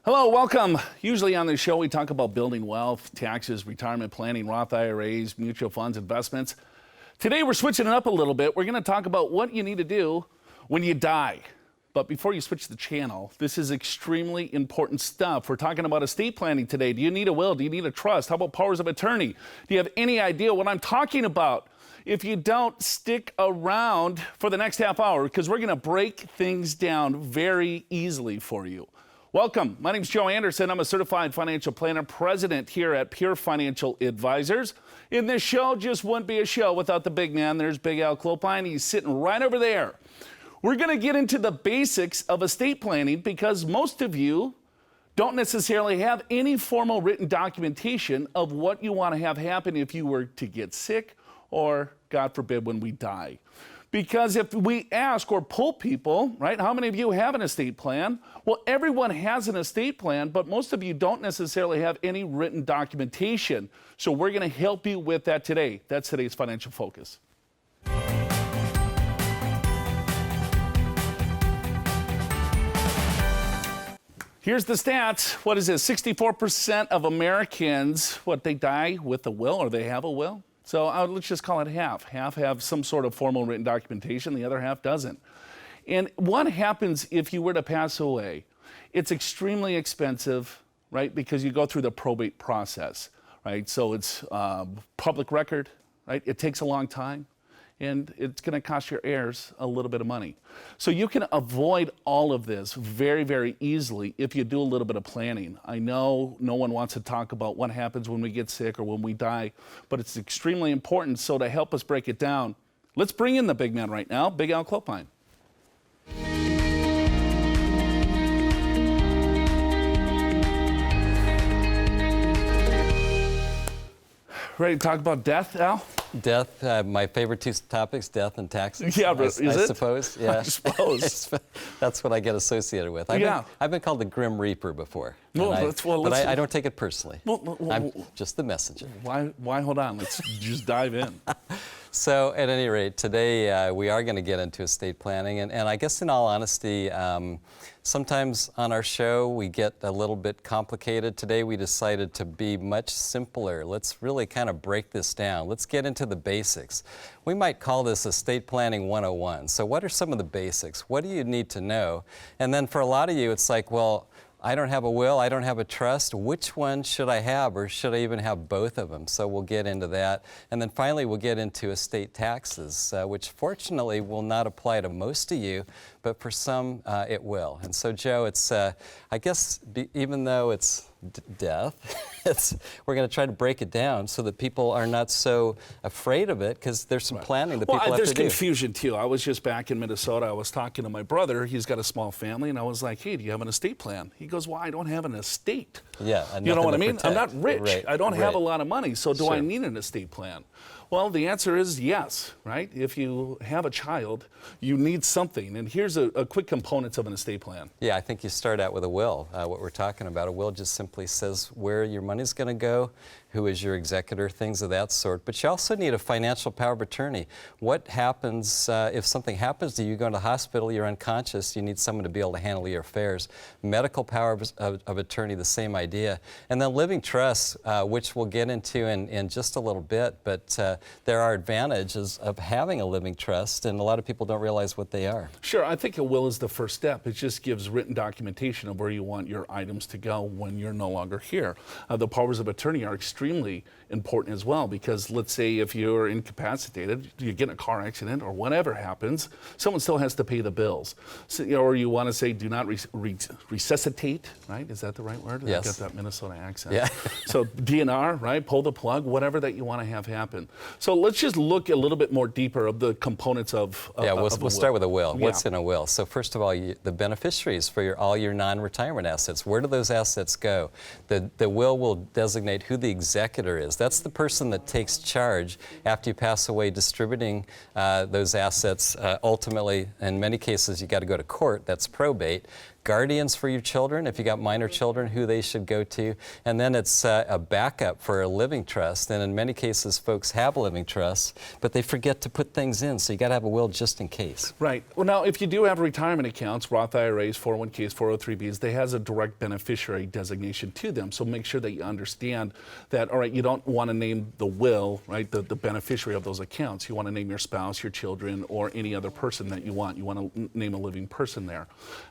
Hello, welcome. Usually on this show, we talk about building wealth, taxes, retirement planning, Roth IRAs, mutual funds, investments. Today, we're switching it up a little bit. We're going to talk about what you need to do when you die. But before you switch the channel, this is extremely important stuff. We're talking about estate planning today. Do you need a will? Do you need a trust? How about powers of attorney? Do you have any idea what I'm talking about? If you don't, stick around for the next half hour because we're going to break things down very easily for you. Welcome. My name is Joe Anderson. I'm a certified financial planner, president here at Pure Financial Advisors. In this show, just wouldn't be a show without the big man. There's Big Al Clopine. He's sitting right over there. We're going to get into the basics of estate planning because most of you don't necessarily have any formal written documentation of what you want to have happen if you were to get sick or, God forbid, when we die. Because if we ask or poll people, right, how many of you have an estate plan? Well, everyone has an estate plan, but most of you don't necessarily have any written documentation. So we're going to help you with that today. That's today's Financial Focus. Here's the stats. What is it? 64% of Americans, they die with a will or they have a will? So let's just call it half. Half have some sort of formal written documentation, the other half doesn't. And what happens if you were to pass away? It's extremely expensive, right? Because you go through the probate process, right? So it's public record, right? It takes a long time. And it's going to cost your heirs a little bit of money. So you can avoid all of this very, very easily if you do a little bit of planning. I know no one wants to talk about what happens when we get sick or when we die, but it's extremely important. So to help us break it down, let's bring in the big man right now, Big Al Clopine. Ready to talk about death, Al? Death, my favorite two topics, death and taxes. Yeah, I it? Suppose. Yeah. I suppose. That's what I get associated with. I've been called the Grim Reaper before. But I don't take it personally. I'm just the messenger. Why hold on? Let's just dive in. So at any rate, today we are going to get into estate planning. And I guess in all honesty, sometimes on our show we get a little bit complicated. Today we decided to be much simpler. Let's really kind of break this down. Let's get into the basics. We might call this Estate Planning 101. So what are some of the basics? What do you need to know? And then for a lot of you, it's like, well, I don't have a will, I don't have a trust. Which one should I have, or should I even have both of them? So we'll get into that. And then finally, we'll get into estate taxes, which fortunately will not apply to most of you, but for some it will. And so, Joe, it's, I guess, even though it's death, we're going to try to break it down so that people are not so afraid of it, because there's some planning that people have to do. There's confusion, too. I was just back in Minnesota. I was talking to my brother. He's got a small family, and I was like, hey, do you have an estate plan? He goes, well, I don't have an estate. Yeah, you know what I mean? Protect. I'm not rich. Right. I don't have a lot of money, so do I need an estate plan? Well, the answer is yes, right? If you have a child, you need something. And here's a quick components of an estate plan. Yeah, I think you start out with a will. What we're talking about, a will just simply says where your money's going to go, who is your executor, things of that sort. But you also need a financial power of attorney. What happens if something happens to you, you go to the hospital, you're unconscious, you need someone to be able to handle your affairs. Medical power of attorney, the same idea. And then living trusts, which we'll get into in just a little bit, but there are advantages of having a living trust, and a lot of people don't realize what they are. Sure, I think a will is the first step. It just gives written documentation of where you want your items to go when you're no longer here. The powers of attorney are extremely important as well, because let's say if you're incapacitated, you get in a car accident or whatever happens, someone still has to pay the bills. So, or you want to say do not resuscitate, right? Is that the right word? Yes. I've got that Minnesota accent. Yeah. So DNR, right? Pull the plug, whatever that you want to have happen. So let's just look a little bit more deeper of the components of we'll start with a will. Yeah. What's in a will? So first of all, the beneficiaries for all your non-retirement assets. Where do those assets go? The will designate who the executor is. That's the person that takes charge after you pass away, distributing those assets. Ultimately, in many cases, you got to go to court. That's probate. Guardians for your children, if you got minor children, who they should go to. And then it's a backup for a living trust. And in many cases, folks have living trusts, but they forget to put things in. So you got to have a will just in case. Right. Well, now, if you do have retirement accounts, Roth IRAs, 401ks, 403bs, they has a direct beneficiary designation to them. So make sure that you understand that, all right, you don't want to name the will, right, the beneficiary of those accounts. You want to name your spouse, your children, or any other person that you want. You want to name a living person there.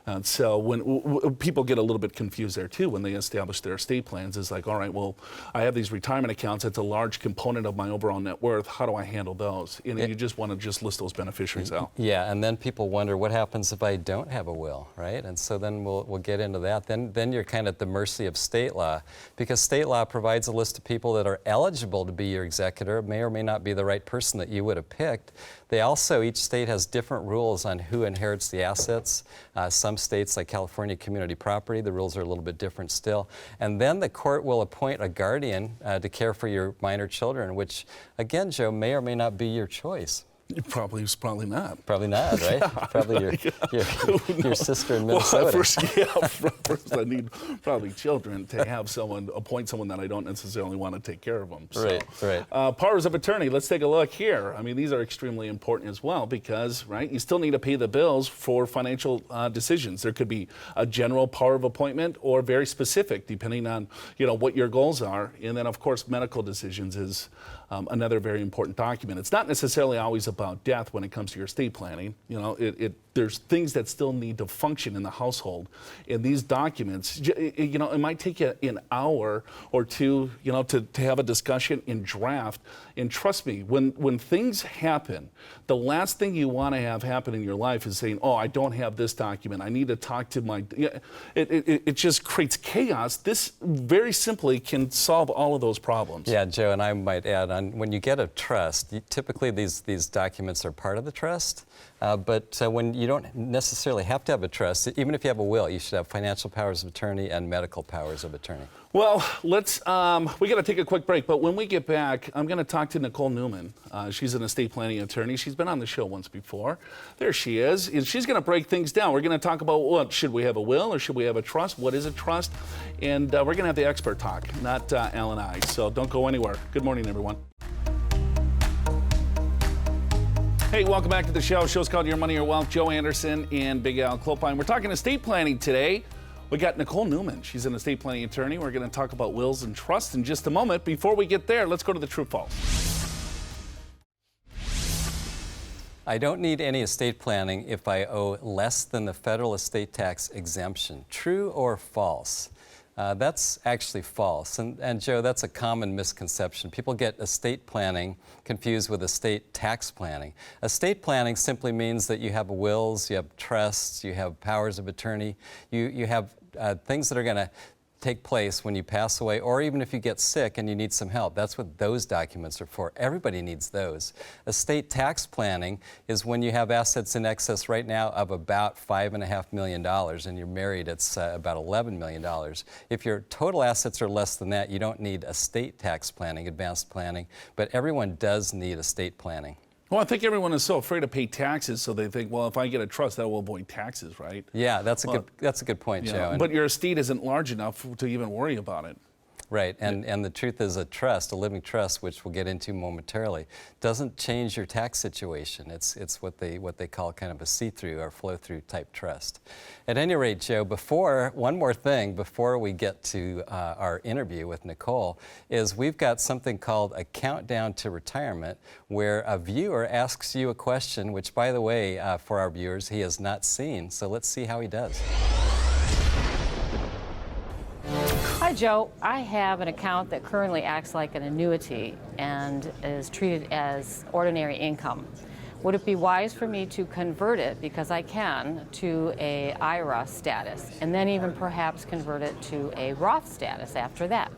And so when people get a little bit confused there too when they establish their estate plans, is like, all right, well, I have these retirement accounts. It's a large component of my overall net worth. How do I handle those? And you just want to just list those beneficiaries out. Yeah, and then people wonder what happens if I don't have a will, right? And so then we'll get into that. Then you're kind of at the mercy of state law, because state law provides a list of people that are eligible to be your executor. May or may not be the right person that you would have picked. They also, each state has different rules on who inherits the assets. Some states, like California Community Property, the rules are a little bit different still. And then the court will appoint a guardian to care for your minor children, which, again, Joe, may or may not be your choice. Probably not. Probably not, right? Yeah, probably your sister in Minnesota. Well, first I need probably children to have appoint someone that I don't necessarily want to take care of them. So, right. Powers of attorney, let's take a look here. I mean, these are extremely important as well because, right, you still need to pay the bills for financial decisions. There could be a general power of appointment or very specific, depending on, what your goals are. And then, of course, medical decisions is another very important document. It's not necessarily always about death when it comes to your estate planning. There's things that still need to function in the household. And these documents, it might take you an hour or two, to have a discussion in draft. And trust me, when things happen, the last thing you want to have happen in your life is saying, oh, I don't have this document. I need to talk to my, it just creates chaos. This very simply can solve all of those problems. Yeah, Joe, and I might add on, when you get a trust, typically these documents are part of the trust. But when you don't necessarily have to have a trust, even if you have a will, you should have financial powers of attorney and medical powers of attorney. Well, we got to take a quick break, but when we get back, I'm going to talk to Nicole Newman. She's an estate planning attorney. She's been on the show once before. There she is. And she's going to break things down. We're going to talk about should we have a will or should we have a trust? What is a trust? And we're going to have the expert talk, not Al and I. So don't go anywhere. Good morning, everyone. Hey, welcome back to the show. The show's called Your Money, Your Wealth. Joe Anderson and Big Al Clopine. We're talking estate planning today. We got Nicole Newman. She's an estate planning attorney. We're going to talk about wills and trusts in just a moment. Before we get there, let's go to the true false. I don't need any estate planning if I owe less than the federal estate tax exemption. True or false? That's actually false. And Joe, that's a common misconception. People get estate planning confused with estate tax planning. Estate planning simply means that you have wills, you have trusts, you have powers of attorney, you have things that are going to take place when you pass away, or even if you get sick and you need some help. That's what those documents are for. Everybody needs those. Estate tax planning is when you have assets in excess right now of about $5.5 million, and you're married, it's about $11 million. If your total assets are less than that, you don't need estate tax planning, advanced planning, but everyone does need estate planning. Well, I think everyone is so afraid to pay taxes, so they think, well, if I get a trust, that will avoid taxes, right? Yeah, that's a good point, Joe. But your estate isn't large enough to even worry about it. Right, and the truth is a trust, a living trust, which we'll get into momentarily, doesn't change your tax situation. It's what they call kind of a see-through or flow-through type trust. At any rate, Joe, one more thing before we get to our interview with Nicole, is we've got something called a countdown to retirement, where a viewer asks you a question, which, by the way, for our viewers, he has not seen. So let's see how he does. Hi, Joe. I have an account that currently acts like an annuity and is treated as ordinary income. Would it be wise for me to convert it, because I can, to a IRA status, and then even perhaps convert it to a Roth status after that?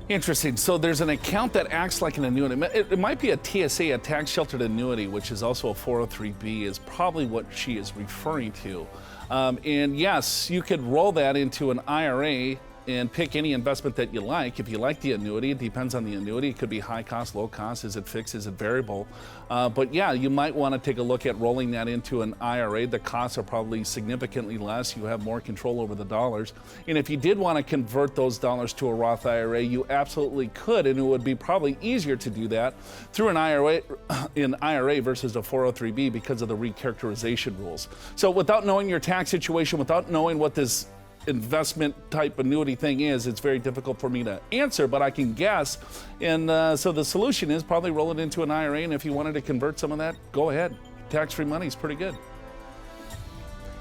Interesting. So there's an account that acts like an annuity. It might be a TSA, a tax sheltered annuity, which is also a 403B, is probably what she is referring to. And yes, you could roll that into an IRA and pick any investment that you like. If you like the annuity, it depends on the annuity. It could be high cost, low cost. Is it fixed? Is it variable? But yeah, you might want to take a look at rolling that into an IRA. The costs are probably significantly less. You have more control over the dollars. And if you did want to convert those dollars to a Roth IRA, you absolutely could, and it would be probably easier to do that through an IRA versus a 403B because of the recharacterization rules. So without knowing your tax situation, without knowing what this investment type annuity thing is, it's very difficult for me to answer, but I can guess. And so the solution is probably roll it into an IRA, and if you wanted to convert some of that, go ahead. Tax-free money is pretty good.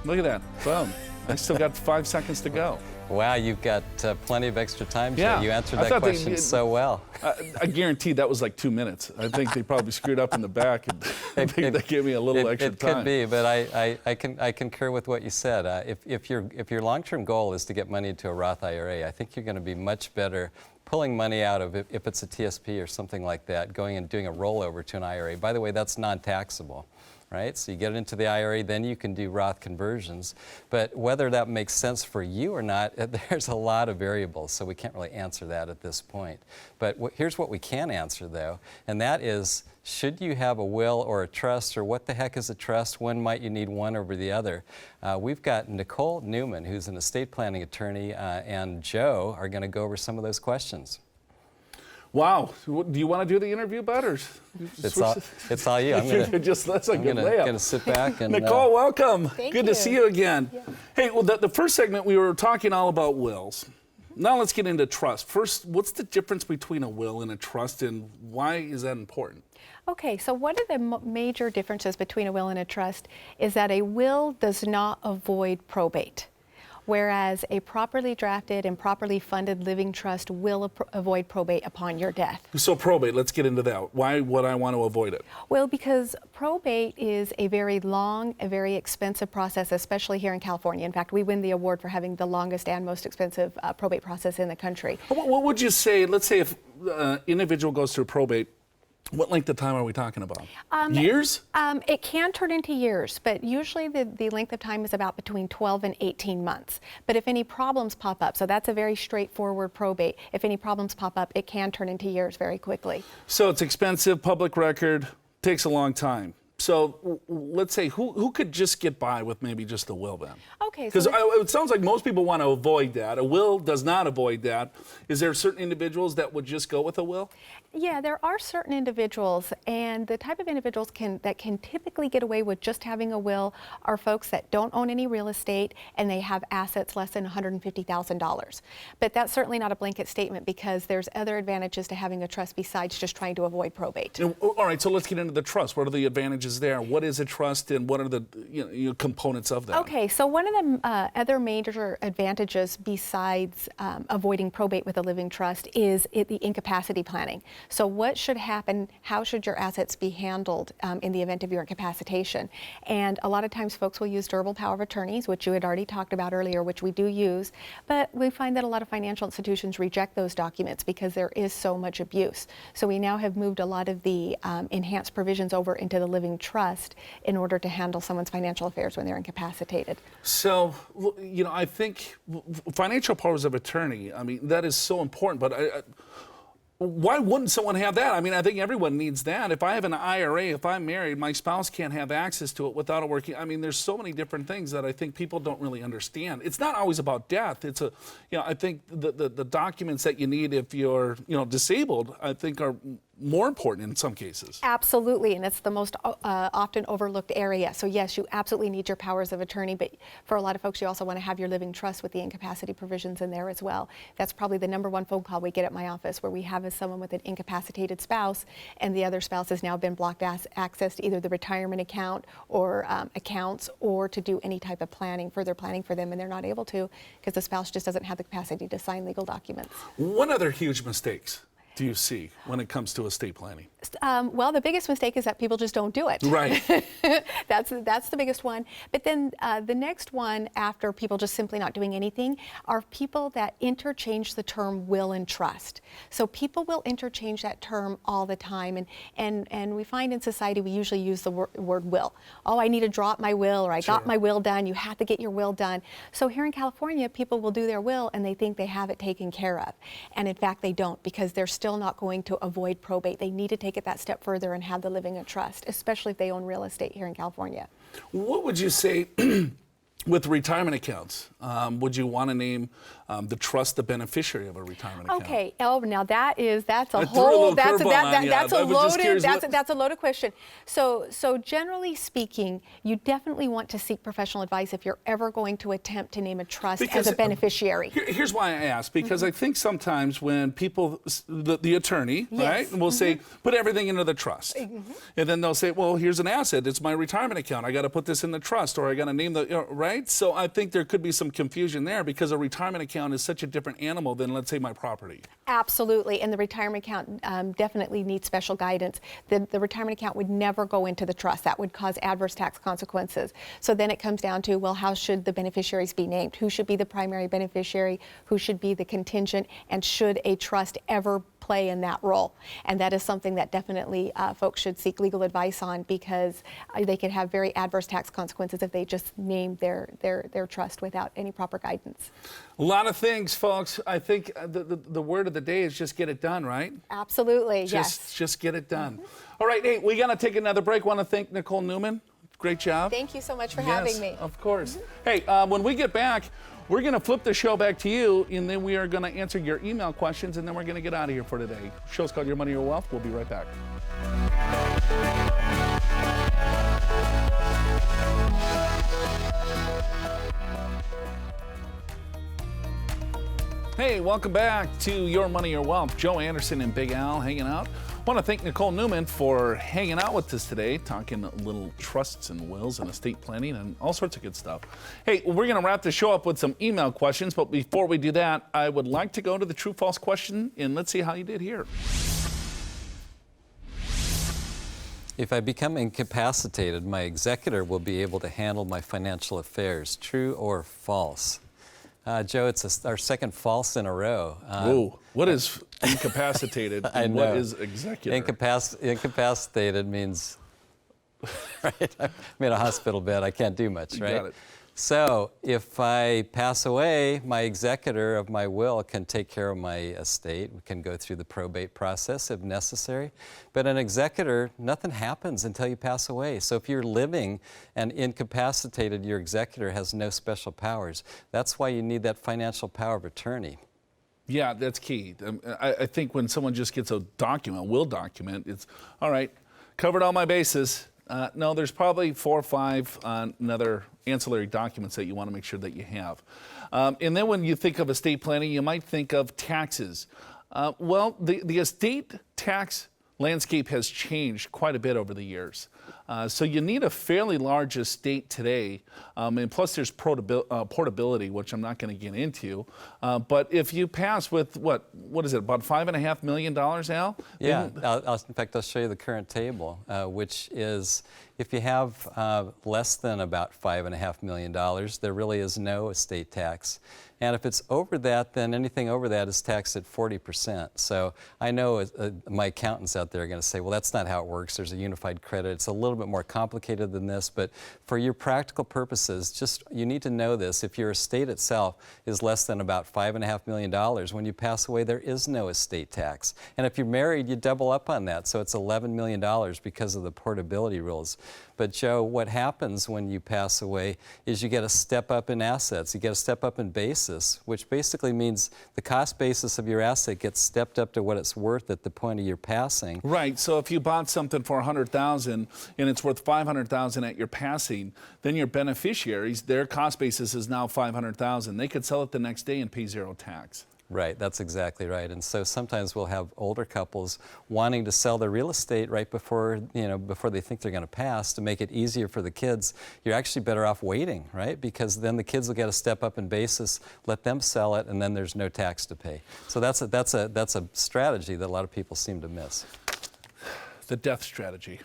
Look at that. Boom. I still got 5 seconds to go. Wow, you've got plenty of extra time, Joe. Yeah. You answered I that thought question so well. I guarantee that was like 2 minutes. I think they probably screwed up in the back, and I think they gave me a little extra time. It could be, but I concur with what you said. If your long-term goal is to get money into a Roth IRA, I think you're going to be much better pulling money out of it, if it's a TSP or something like that, going and doing a rollover to an IRA. By the way, that's non-taxable. Right? So you get it into the IRA, then you can do Roth conversions. But whether that makes sense for you or not, there's a lot of variables, so we can't really answer that at this point. But here's what we can answer, though, and that is, should you have a will or a trust, or what the heck is a trust? When might you need one over the other? We've got Nicole Newman, who's an estate planning attorney, and Joe are going to go over some of those questions. Wow. Do you want to do the interview, Bud? Or it's all you. I'm gonna, that's a good layup. Gonna sit back and Nicole, welcome. Thank Good you. to see you again. Yeah. Hey, well, the first segment we were talking all about wills. Now let's get into trust. First, what's the difference between a will and a trust, and why is that important? Okay, so one of the major differences between a will and a trust is that a will does not avoid probate, whereas a properly drafted and properly funded living trust will avoid probate upon your death. So probate, let's get into that. Why would I want to avoid it? Well, because probate is a very long, a very expensive process, especially here in California. In fact, we win the award for having the longest and most expensive probate process in the country. What would you say, let's say if an individual goes through probate, what length of time are we talking about? Years? It can turn into years, but usually the length of time is about between 12 and 18 months. But if any problems pop up, so that's a very straightforward probate, if any problems pop up, it can turn into years very quickly. So it's expensive, public record, takes a long time. So let's say, who could just get by with maybe just a will then? Okay. Because it sounds like most people want to avoid that. A will does not avoid that. Is there certain individuals that would just go with a will? Yeah, there are certain individuals, and the type of individuals that can typically get away with just having a will are folks that don't own any real estate and they have assets less than $150,000. But that's certainly not a blanket statement, because there's other advantages to having a trust besides just trying to avoid probate. All right, so let's get into the trust. What are the advantages there? What is a trust, and what are the components of that? Okay, so one of the other major advantages besides avoiding probate with a living trust is the incapacity planning. So what should happen, how should your assets be handled in the event of your incapacitation? And a lot of times folks will use durable power of attorneys, which you had already talked about earlier, which we do use, but we find that a lot of financial institutions reject those documents because there is so much abuse. So we now have moved a lot of the enhanced provisions over into the living trust in order to handle someone's financial affairs when they're incapacitated. So, I think financial powers of attorney, that is so important, but why wouldn't someone have that? I think everyone needs that. If I have an IRA, if I'm married, my spouse can't have access to it without it working. There's so many different things that I think people don't really understand. It's not always about death. It's I think the documents that you need if you're, disabled, I think are more important in some cases. Absolutely, and it's the most often overlooked area. So yes, you absolutely need your powers of attorney, but for a lot of folks, you also want to have your living trust with the incapacity provisions in there as well. That's probably the #1 phone call we get at my office, where we have someone with an incapacitated spouse, and the other spouse has now been blocked access to either the retirement account or accounts, or to do any type of further planning for them, and they're not able to because the spouse just doesn't have the capacity to sign legal documents. What other huge mistakes do you see when it comes to estate planning? Well, the biggest mistake is that people just don't do it. Right. That's the biggest one. But then the next one, after people just simply not doing anything, are people that interchange the term will and trust. So people will interchange that term all the time, and we find in society we usually use the word will. Oh, I need to draw up my will, or I got my will done. You have to get your will done. So here in California, people will do their will and they think they have it taken care of. And in fact, they don't, because they're still not going to avoid probate. They need to take it that step further and have the living of trust, especially if they own real estate here in California. What would you say with retirement accounts? Would you want to name the trust the beneficiary of a retirement account? Okay. Oh, now that's a I whole threw a little curveball on you. that's I a was just curious loaded that's a loaded question. So generally speaking, you definitely want to seek professional advice if you're ever going to attempt to name a trust as a beneficiary. Here's why I ask, because I think sometimes when people, the attorney, right, will say, put everything into the trust. And then they'll say, well, here's an asset. It's my retirement account. I got to put this in the trust, or I got to name the, right? So I think there could be some confusion there, because a retirement account is such a different animal than, let's say, my property. Absolutely, and the retirement account definitely needs special guidance. The retirement account would never go into the trust. That would cause adverse tax consequences. So then it comes down to, well, how should the beneficiaries be named? Who should be the primary beneficiary? Who should be the contingent? And should a trust ever play in that role? And that is something that definitely folks should seek legal advice on, because they could have very adverse tax consequences if they just name their trust without any proper guidance. A lot of things, folks. I think the word of the day is just get it done, right? Absolutely, yes. Just get it done. All right, hey, we got to take another break. Want to thank Nicole Newman. Great job. Thank you so much for having me. Of course. Hey, when we get back, we're going to flip the show back to you, and then we are going to answer your email questions, and then we're going to get out of here for today. The show's called Your Money, Your Wealth. We'll be right back. Hey, welcome back to Your Money, Your Wealth. Joe Anderson and Big Al hanging out. I want to thank Nicole Newman for hanging out with us today, talking little trusts and wills and estate planning and all sorts of good stuff. Hey, we're going to wrap the show up with some email questions, but before we do that, I would like to go to the true-false question, and let's see how you did here. If I become incapacitated, my executor will be able to handle my financial affairs. True or false? Joe, it's our second false in a row. Whoa, what is incapacitated and what is executor? Incapacitated means, right, I'm in a hospital bed, I can't do much, right? Got it. So if I pass away, my executor of my will can take care of my estate. We can go through the probate process if necessary. But an executor, nothing happens until you pass away. So if you're living and incapacitated, your executor has no special powers. That's why you need that financial power of attorney. Yeah, that's key. I think when someone just gets a document, a will document, it's, all right, covered all my bases. No, there's probably 4 or 5 other ancillary documents that you want to make sure that you have. And then when you think of estate planning, you might think of taxes. Well, the estate tax landscape has changed quite a bit over the years. So you need a fairly large estate today, and plus there's portability, which I'm not going to get into. But if you pass with, what is it, about $5.5 million, Al? Yeah, in fact, I'll show you the current table, which is, if you have less than about $5.5 million, there really is no estate tax. And if it's over that, then anything over that is taxed at 40%. So I know my accountants out there are going to say, well, that's not how it works. There's a unified credit. It's a little bit more complicated than this. But for your practical purposes, you need to know this. If your estate itself is less than about $5.5 million, when you pass away, there is no estate tax. And if you're married, you double up on that. So it's $11 million because of the portability rules. But Joe, what happens when you pass away is you get a step up in assets. You get a step up in basis, which basically means the cost basis of your asset gets stepped up to what it's worth at the point of your passing. Right. So if you bought something for $100,000 and it's worth $500,000 at your passing, then your beneficiaries, their cost basis is now $500,000. They could sell it the next day and pay 0 tax. Right, that's exactly right. And so sometimes we'll have older couples wanting to sell their real estate right before, before they think they're going to pass, to make it easier for the kids. You're actually better off waiting, right? Because then the kids will get a step up in basis, let them sell it, and then there's no tax to pay. So that's a strategy that a lot of people seem to miss. the death strategy.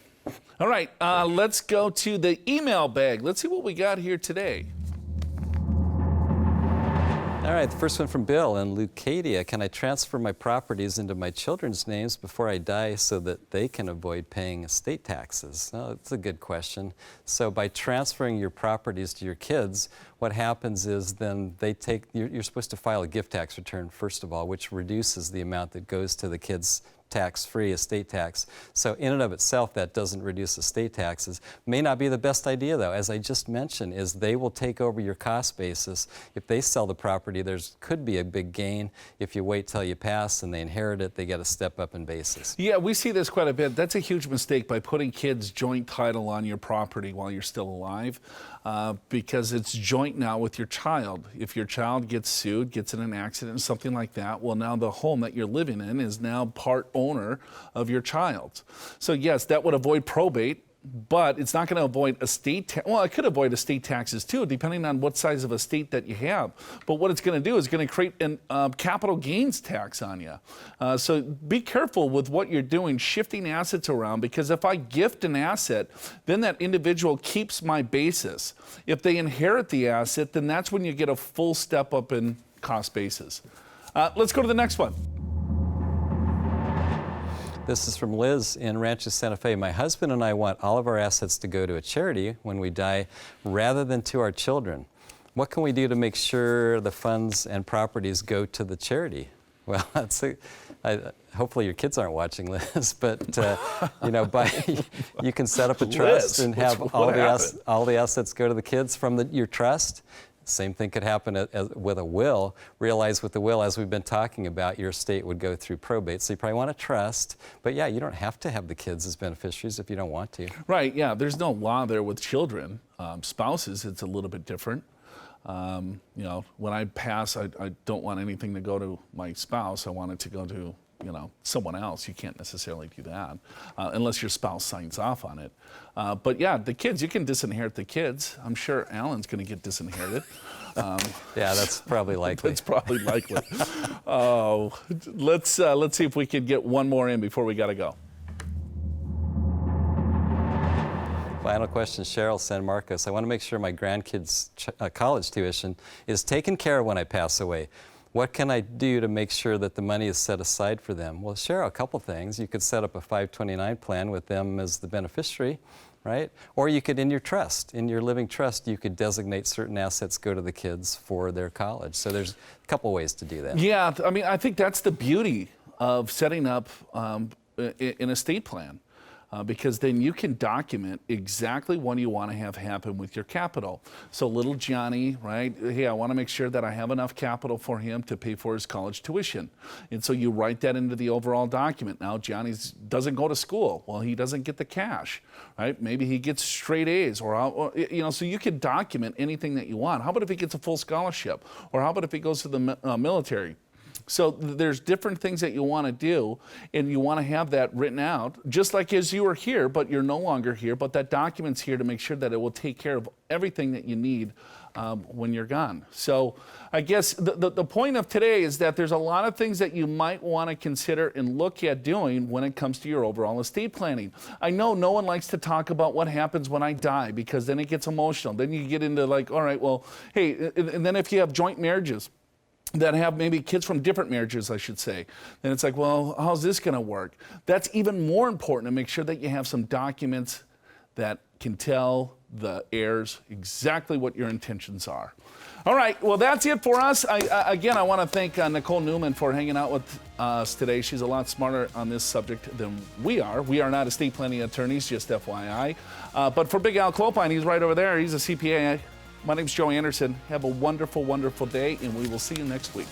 All right, let's go to the email bag. Let's see what we got here today. All right, the first one from Bill in Leucadia. Can I transfer my properties into my children's names before I die so that they can avoid paying estate taxes? Oh, that's a good question. So by transferring your properties to your kids, what happens is then they take, you're supposed to file a gift tax return, first of all, which reduces the amount that goes to the kids' tax-free estate tax. So in and of itself, that doesn't reduce estate taxes. May not be the best idea, though, as I just mentioned, is they will take over your cost basis. If they sell the property, could be a big gain. If you wait till you pass and they inherit it, they get a step up in basis. Yeah, we see this quite a bit. That's a huge mistake by putting kids' joint title on your property while you're still alive, because it's joint now with your child. If your child gets sued, gets in an accident, something like that, well, now the home that you're living in is now part owner of your child. So yes, that would avoid probate, but it's not going to avoid estate well, it could avoid estate taxes too, depending on what size of estate that you have. But what it's going to do is going to create a capital gains tax on you. So be careful with what you're doing, shifting assets around, because if I gift an asset, then that individual keeps my basis. If they inherit the asset, then that's when you get a full step up in cost basis. Let's go to the next one. This is from Liz in Rancho Santa Fe. My husband and I want all of our assets to go to a charity when we die rather than to our children. What can we do to make sure the funds and properties go to the charity? Well, hopefully your kids aren't watching, Liz, but you can set up a trust and have all the assets go to the kids from your trust. Same thing could happen with a will. Realize with the will, as we've been talking about, your estate would go through probate. So you probably want a trust. But yeah, you don't have to have the kids as beneficiaries if you don't want to. Right, yeah. There's no law there with children. Spouses, it's a little bit different. When I pass, I don't want anything to go to my spouse. I want it to go to someone else. You can't necessarily do that unless your spouse signs off on it. But yeah, the kids, you can disinherit the kids. I'm sure Alan's going to get disinherited. Yeah, that's probably likely. That's probably likely. Let's see if we can get one more in before we got to go. Final question, Cheryl San Marcos. I want to make sure my grandkids' college tuition is taken care of when I pass away. What can I do to make sure that the money is set aside for them? Well, Cheryl, a couple things. You could set up a 529 plan with them as the beneficiary, right? Or you could, in your trust, in your living trust, you could designate certain assets go to the kids for their college. So there's a couple ways to do that. Yeah, I mean, I think that's the beauty of setting up an estate plan. Because then you can document exactly what you want to have happen with your capital. So little Johnny, right? Hey, I want to make sure that I have enough capital for him to pay for his college tuition. And so you write that into the overall document. Now Johnny doesn't go to school. Well, he doesn't get the cash, right? Maybe he gets straight A's or so you can document anything that you want. How about if he gets a full scholarship? Or how about if he goes to the military? So there's different things that you want to do, and you want to have that written out, just like as you were here, but you're no longer here, but that document's here to make sure that it will take care of everything that you need when you're gone. So I guess the point of today is that there's a lot of things that you might want to consider and look at doing when it comes to your overall estate planning. I know no one likes to talk about what happens when I die, because then it gets emotional. Then you get into like, all right, well, hey, and then if you have joint marriages, that have maybe kids from different marriages, I should say. Then it's like, well, how's this going to work? That's even more important to make sure that you have some documents that can tell the heirs exactly what your intentions are. All right, well, that's it for us. Again, I want to thank Nicole Newman for hanging out with us today. She's a lot smarter on this subject than we are. We are not estate planning attorneys, just FYI. But for Big Al Clopine, he's right over there. He's a CPA. My name's Joe Anderson. Have a wonderful, wonderful day, and we will see you next week.